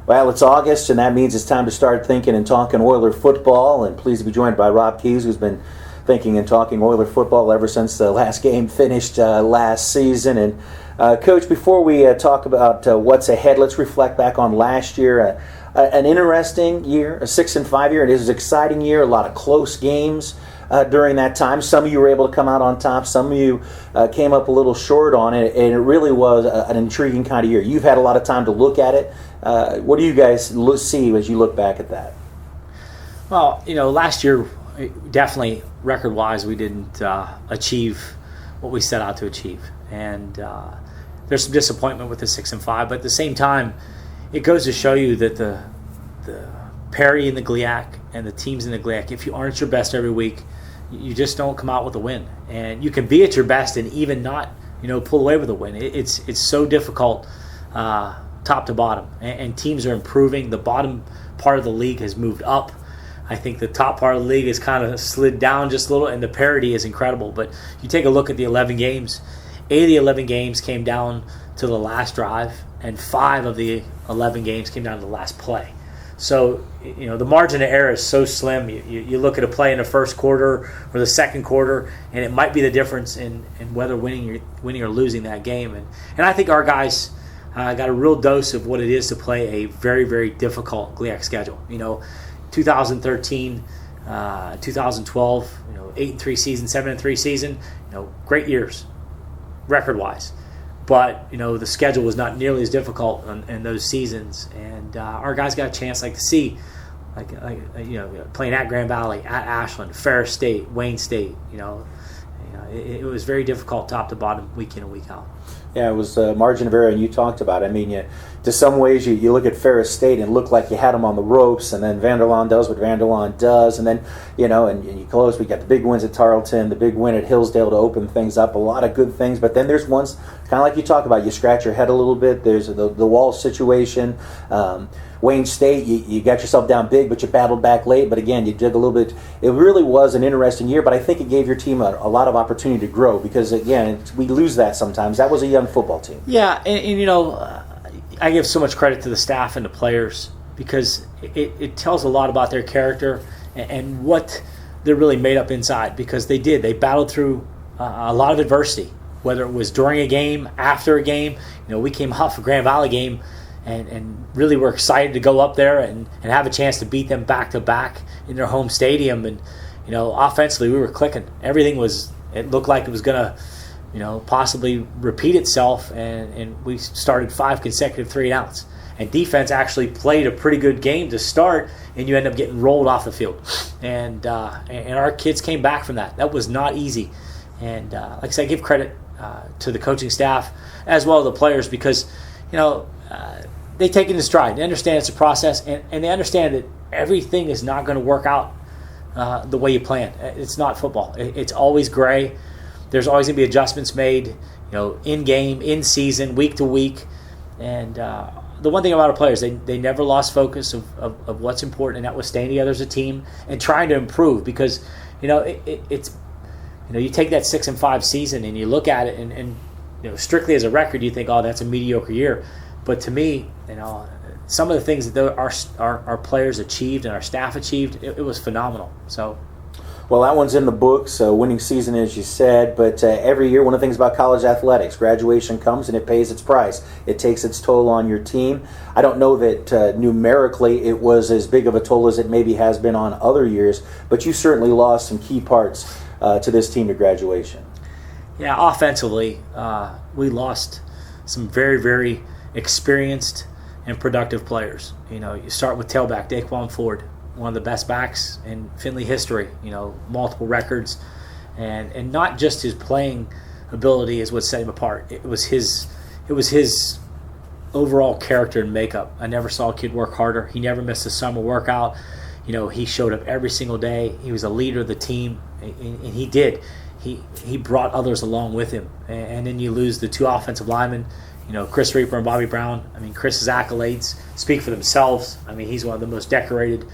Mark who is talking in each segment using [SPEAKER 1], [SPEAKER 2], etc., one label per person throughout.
[SPEAKER 1] Well, it's August, and that means it's time to start thinking and talking Oiler football. And pleased to be joined by Rob Keyes, who's been thinking and talking Oiler football ever since the last game finished last season. And Coach, before we talk about what's ahead, let's reflect back on last year. An interesting year, a 6-5 year. It was an exciting year, a lot of close games during that time. Some of you were able to come out on top. Some of you came up a little short on it, and it really was an intriguing kind of year. You've had a lot of time to look at it. What do you guys see as you look back at that?
[SPEAKER 2] Well, last year, definitely record-wise, we didn't achieve what we set out to achieve. And there's some disappointment with the 6-5, but at the same time, it goes to show you that the parity in the GLIAC and the teams in the GLIAC, if you aren't your best every week, you just don't come out with a win. And you can be at your best and even not, pull away with a win. It's so difficult top to bottom. And teams are improving. The bottom part of the league has moved up. I think the top part of the league has kind of slid down just a little, and the parity is incredible. But you take a look at the 11 games. 8 of the 11 games came down to the last drive, and 5 of the 11 games came down to the last play. So, the margin of error is so slim. You look at a play in the first quarter or the second quarter, and it might be the difference in whether winning or losing that game. And I think our guys got a real dose of what it is to play a very, very difficult GLIAC schedule. 2013, 2012, 8-3 season, 7-3 season, great years, record-wise. But, the schedule was not nearly as difficult in those seasons. And our guys got a chance to see, playing at Grand Valley, at Ashland, Ferris State, Wayne State. It was very difficult top to bottom, week in and week out.
[SPEAKER 1] Yeah, it was margin of error, and you talked about it. I mean, to some ways, you look at Ferris State and it looked like you had them on the ropes, and then Vanderlaan does what Vanderlaan does, and then, and you close. We got the big wins at Tarleton, the big win at Hillsdale to open things up, a lot of good things. But then there's ones, kind of like you talk about, you scratch your head a little bit. There's the wall situation. Wayne State, you got yourself down big, but you battled back late. But again, you did a little bit. It really was an interesting year, but I think it gave your team a lot of opportunity to grow because, again, we lose that sometimes. That was a young football team.
[SPEAKER 2] Yeah, and I give so much credit to the staff and the players because it tells a lot about their character and what they're really made up inside because they battled through a lot of adversity, whether it was during a game, after a game. We came off a Grand Valley game and really were excited to go up there and have a chance to beat them back-to-back in their home stadium. And, offensively we were clicking. It looked like it was going to possibly repeat itself, and we started 5 consecutive 3-and-outs. And defense actually played a pretty good game to start, and you end up getting rolled off the field. And our kids came back from that. That was not easy. And like I said, I give credit to the coaching staff as well as the players because, they take it in stride. They understand it's a process, and they understand that everything is not going to work out the way you plan. It's not football. It's always gray. There's always going to be adjustments made, in game, in season, week to week. And the one thing about our players, they never lost focus of what's important, and that was staying together as a team and trying to improve. Because it's you take that 6-5 season and you look at it, and strictly as a record, you think, oh, that's a mediocre year. But to me, some of the things that our players achieved and our staff achieved, it was phenomenal. So.
[SPEAKER 1] Well, that one's in the books, winning season, as you said. But every year, one of the things about college athletics, graduation comes and it pays its price. It takes its toll on your team. I don't know that numerically it was as big of a toll as it maybe has been on other years, but you certainly lost some key parts to this team to graduation.
[SPEAKER 2] Yeah, offensively, we lost some very, very experienced and productive players. You start with tailback Daquan Ford, one of the best backs in Findlay history, multiple records, and not just his playing ability is what set him apart. It was his overall character and makeup. I never saw a kid work harder. He never missed a summer workout. He showed up every single day. He was a leader of the team, and he did. He brought others along with him. And then you lose the 2 offensive linemen, Chris Reaper and Bobby Brown. I mean, Chris's accolades speak for themselves. I mean, he's one of the most decorated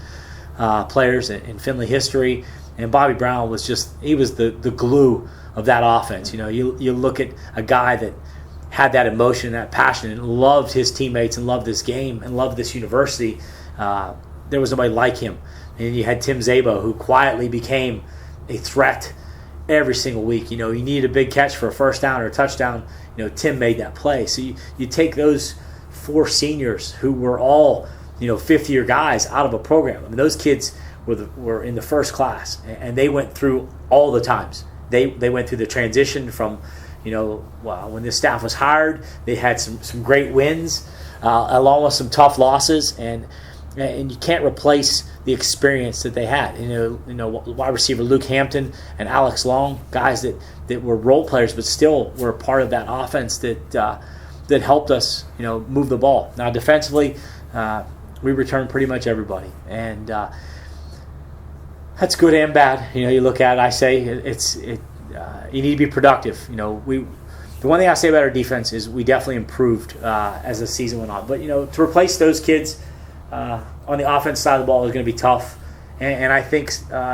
[SPEAKER 2] players in Findlay history, and Bobby Brown was the glue of that offense. You look at a guy that had that emotion, that passion, and loved his teammates and loved this game and loved this university. There was nobody like him. And you had Tim Szabo, who quietly became a threat every single week. You needed a big catch for a first down or a touchdown. Tim made that play. So you take those 4 seniors who were all, fifth-year guys out of a program. I mean, those kids were in the first class, and they went through all the times. They went through the transition from, when this staff was hired, they had some great wins, along with some tough losses, and you can't replace the experience that they had. Wide receiver Luke Hampton and Alex Long, guys that were role players, but still were a part of that offense that helped us, move the ball. Now defensively, we returned pretty much everybody, and that's good and bad. You look at it, I say you need to be productive. The one thing I say about our defense is we definitely improved as the season went on. But to replace those kids on the offense side of the ball is going to be tough. And I think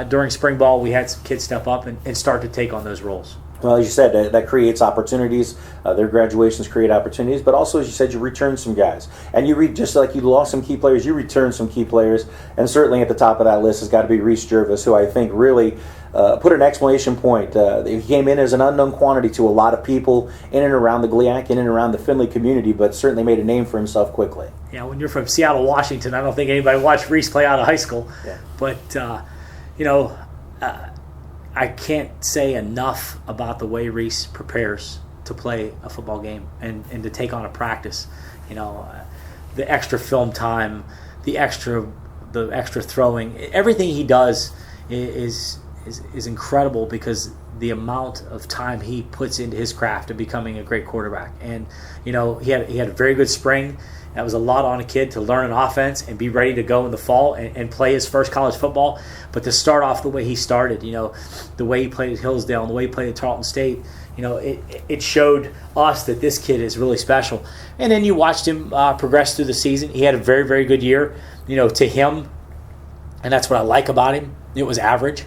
[SPEAKER 2] during spring ball we had some kids step up and start to take on those roles.
[SPEAKER 1] Well, as you said, that creates opportunities. Their graduations create opportunities, but also, as you said, you return some guys. And just like you lost some key players, you return some key players. And certainly at the top of that list has got to be Reese Jervis, who I think really put an exclamation point. He came in as an unknown quantity to a lot of people in and around the GLIAC, in and around the Findlay community, but certainly made a name for himself quickly.
[SPEAKER 2] Yeah, when you're from Seattle, Washington, I don't think anybody watched Reese play out of high school.
[SPEAKER 1] Yeah.
[SPEAKER 2] But, I can't say enough about the way Reese prepares to play a football game and to take on a practice. The extra film time, the extra throwing, everything he does is incredible because the amount of time he puts into his craft of becoming a great quarterback. And he had a very good spring. That was a lot on a kid to learn an offense and be ready to go in the fall and play his first college football. But to start off the way he started, the way he played at Hillsdale and the way he played at Tarleton State, it showed us that this kid is really special. And then you watched him progress through the season. He had a very, very good year, to him. And that's what I like about him. It was average.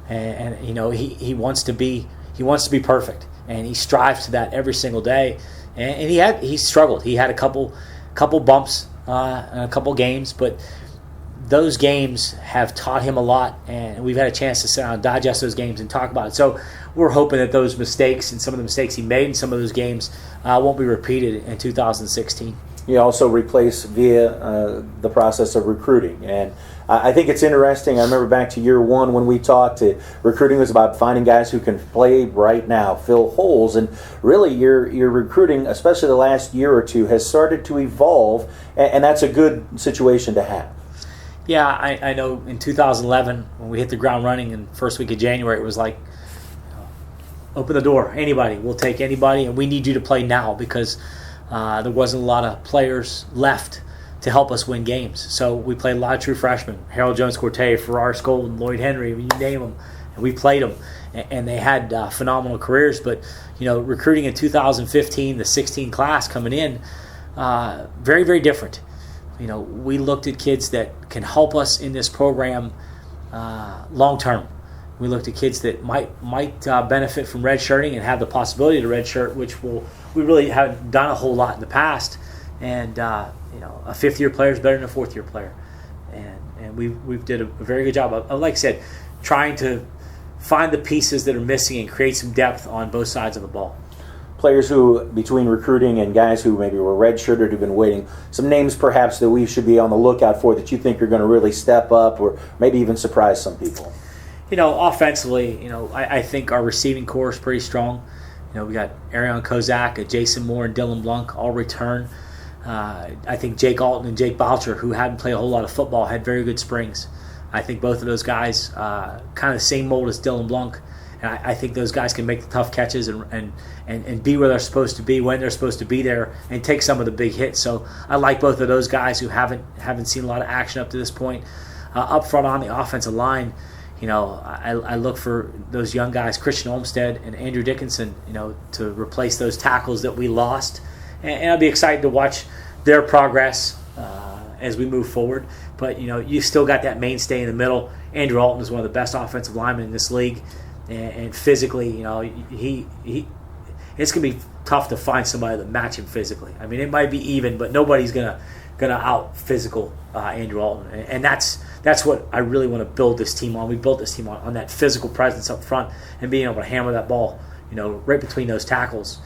[SPEAKER 2] And he wants to be perfect. And he strives to that every single day. And he struggled. He had a couple bumps in a couple games, but those games have taught him a lot, and we've had a chance to sit down and digest those games and talk about it. So we're hoping that those mistakes and some of the mistakes he made in some of those games won't be repeated in 2016. You
[SPEAKER 1] also replace via the process of recruiting, and I think it's interesting. I remember back to year one when we talked. Recruiting was about finding guys who can play right now, fill holes, and really your recruiting, especially the last year or two, has started to evolve, and that's a good situation to have.
[SPEAKER 2] Yeah, I know in 2011 when we hit the ground running in the first week of January, it was like, open the door, anybody, we'll take anybody, and we need you to play now because there wasn't a lot of players left to help us win games. So we played a lot of true freshmen, Harold Jones-Corte, Farrar Skolden, Lloyd Henry, you name them, and we played them, and they had phenomenal careers. But recruiting in 2015, the 16 class coming in, very, very different. We looked at kids that can help us in this program long term. We looked at kids that might benefit from redshirting and have the possibility to redshirt, which we really haven't done a whole lot in the past. And a fifth-year player is better than a fourth-year player, and we've did a very good job of, like I said, trying to find the pieces that are missing and create some depth on both sides of the ball.
[SPEAKER 1] Players who, between recruiting and guys who maybe were redshirted, who've been waiting, some names perhaps that we should be on the lookout for that you think are going to really step up or maybe even surprise some people.
[SPEAKER 2] Offensively, I think our receiving core is pretty strong. We got Arion Kozak, Jason Moore, and Dylan Blunk all return. I think Jake Alton and Jake Boucher, who hadn't played a whole lot of football, had very good springs. I think both of those guys, kind of the same mold as Dylan Blunk, and I think those guys can make the tough catches and be where they're supposed to be when they're supposed to be there and take some of the big hits. So I like both of those guys who haven't seen a lot of action up to this point. Up front on the offensive line, I look for those young guys, Christian Olmstead and Andrew Dickinson, to replace those tackles that we lost. And I'll be excited to watch their progress as we move forward. But, you still got that mainstay in the middle. Andrew Alton is one of the best offensive linemen in this league. And physically, it's going to be tough to find somebody to match him physically. I mean, it might be even, but nobody's gonna out physical Andrew Alton, and that's what I really want to build this team on. We built this team on that physical presence up front and being able to hammer that ball, right between those tackles.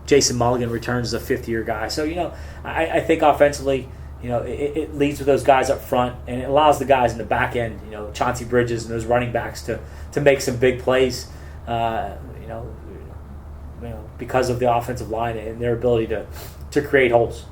[SPEAKER 2] Jason Mulligan returns as a fifth-year guy, so I think offensively, it leads with those guys up front, and it allows the guys in the back end, Chauncey Bridges and those running backs to make some big plays, because of the offensive line and their ability to create holes.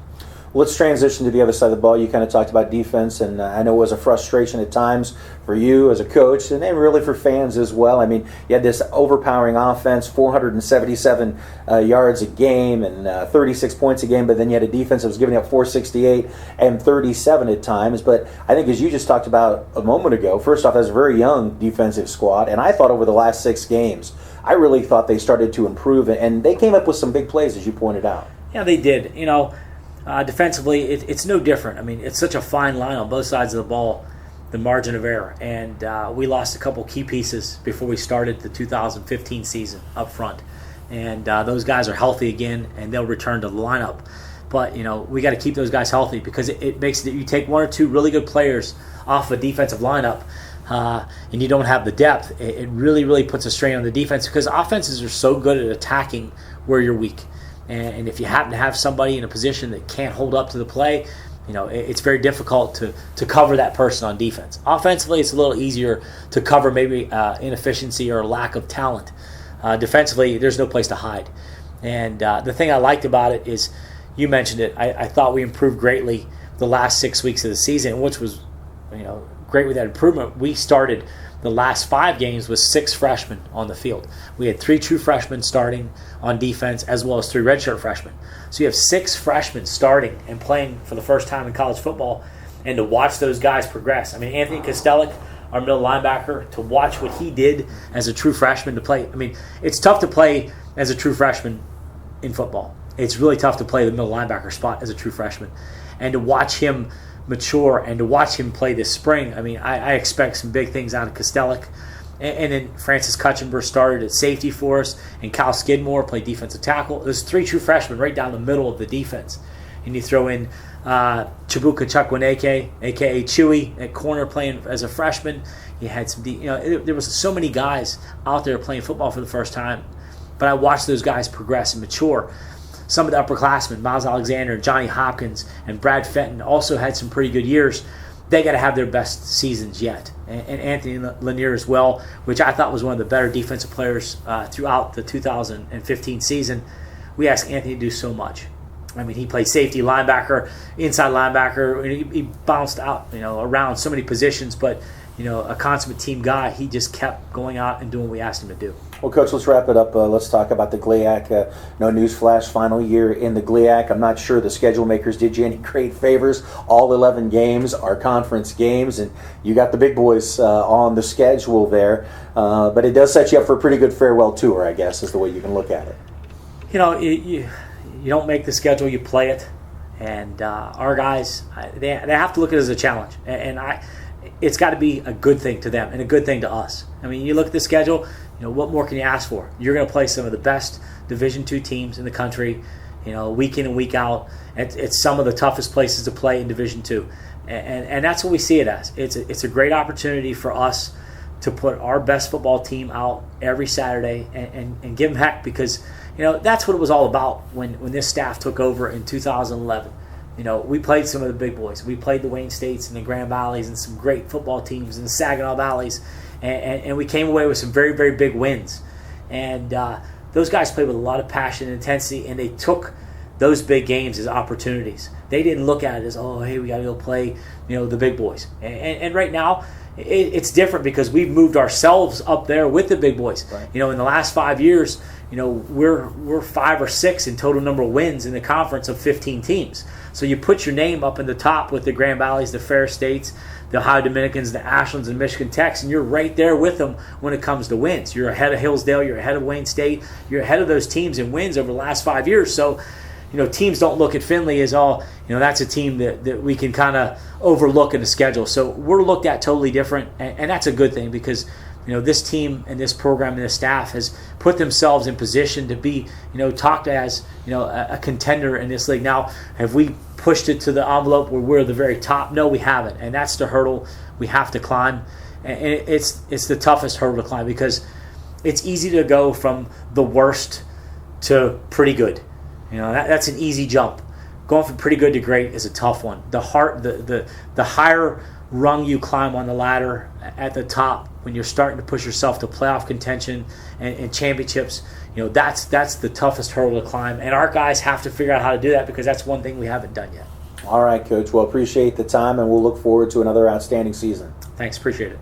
[SPEAKER 1] Let's transition to the other side of the ball. You kind of talked about defense, and I know it was a frustration at times for you as a coach, and then really for fans as well. I mean, you had this overpowering offense, 477 yards a game and 36 points a game, but then you had a defense that was giving up 468 and 37 at times. But I think, as you just talked about a moment ago, first off, that's a very young defensive squad, and I thought over the last 6 games, I really thought they started to improve, and they came up with some big plays, as you pointed out.
[SPEAKER 2] Yeah, they did. Defensively, it's no different. I mean, it's such a fine line on both sides of the ball, the margin of error. And we lost a couple key pieces before we started the 2015 season up front. And those guys are healthy again, and they'll return to the lineup. But, we got to keep those guys healthy, because it makes it, you take 1 or 2 really good players off a defensive lineup, and you don't have the depth, it really, really puts a strain on the defense, because offenses are so good at attacking where you're weak. And if you happen to have somebody in a position that can't hold up to the play, it's very difficult to cover that person on defense. Offensively, it's a little easier to cover maybe inefficiency or lack of talent. Defensively, there's no place to hide. And the thing I liked about it is, you mentioned it, I thought we improved greatly the last 6 weeks of the season, which was great with that improvement. We started the last 5 games with 6 freshmen on the field. We had 3 true freshmen starting on defense, as well as 3 redshirt freshmen. So you have 6 freshmen starting and playing for the first time in college football, and to watch those guys progress. I mean, Anthony Kostelic, our middle linebacker, to watch what he did as a true freshman to play. I mean, it's tough to play as a true freshman in football. It's really tough to play the middle linebacker spot as a true freshman. And to watch him mature and to watch him play this spring, I mean, I expect some big things out of Kostelic. And then Francis Cutchenber started at safety for us, and Kyle Skidmore played defensive tackle. There's 3 true freshmen right down the middle of the defense. And you throw in Chibuka Chukwuneke, a.k.a. Chewy, at corner playing as a freshman. You had some, there was so many guys out there playing football for the first time. But I watched those guys progress and mature. Some of the upperclassmen, Miles Alexander, Johnny Hopkins, and Brad Fenton, also had some pretty good years. They got to have their best seasons yet. And Anthony Lanier as well, which I thought was one of the better defensive players throughout the 2015 season. We asked Anthony to do so much. I mean, he played safety, linebacker, inside linebacker, and he bounced out, around so many positions. But, a consummate team guy, he just kept going out and doing what we asked him to do.
[SPEAKER 1] Well, Coach, let's wrap it up. Let's talk about the GLIAC. No newsflash, final year in the GLIAC. I'm not sure the schedule makers did you any great favors. All 11 games are conference games, and you got the big boys on the schedule there. But it does set you up for a pretty good farewell tour, I guess, is the way you can look at it.
[SPEAKER 2] You don't make the schedule, you play it. And our guys, they have to look at it as a challenge. It's got to be a good thing to them and a good thing to us. I mean, you look at the schedule, what more can you ask for? You're going to play some of the best Division II teams in the country, week in and week out. It's some of the toughest places to play in Division II. And that's what we see it as. It's a great opportunity for us to put our best football team out every Saturday and give them heck, because, that's what it was all about when this staff took over in 2011. We played some of the big boys. We played the Wayne States and the Grand Valleys and some great football teams in the Saginaw Valleys. And we came away with some very, very big wins. And those guys played with a lot of passion and intensity, and they took those big games as opportunities. They didn't look at it as, oh, hey, we got to go play, the big boys. And right now, it's different because we've moved ourselves up there with the big boys. Right. In the last 5 years, we're 5 or 6 in total number of wins in the conference of 15 teams. So you put your name up in the top with the Grand Valleys, the Fair States, the Ohio Dominicans, the Ashlands, and Michigan Techs, and you're right there with them when it comes to wins. You're ahead of Hillsdale, you're ahead of Wayne State, you're ahead of those teams in wins over the last 5 years. So, teams don't look at Findlay as that's a team that we can kind of overlook in the schedule. So we're looked at totally different, and that's a good thing, because this team and this program and this staff has put themselves in position to be, talked as, a contender in this league. Now, have we pushed it to the envelope where we're the very top? No, we haven't. And that's the hurdle we have to climb. And it's the toughest hurdle to climb, because it's easy to go from the worst to pretty good. That's an easy jump. Going from pretty good to great is a tough one. The higher rung you climb on the ladder at the top, when you're starting to push yourself to playoff contention and championships, that's the toughest hurdle to climb. And our guys have to figure out how to do that, because that's one thing we haven't done yet.
[SPEAKER 1] All right, Coach. Well, appreciate the time, and we'll look forward to another outstanding season.
[SPEAKER 2] Thanks. Appreciate it.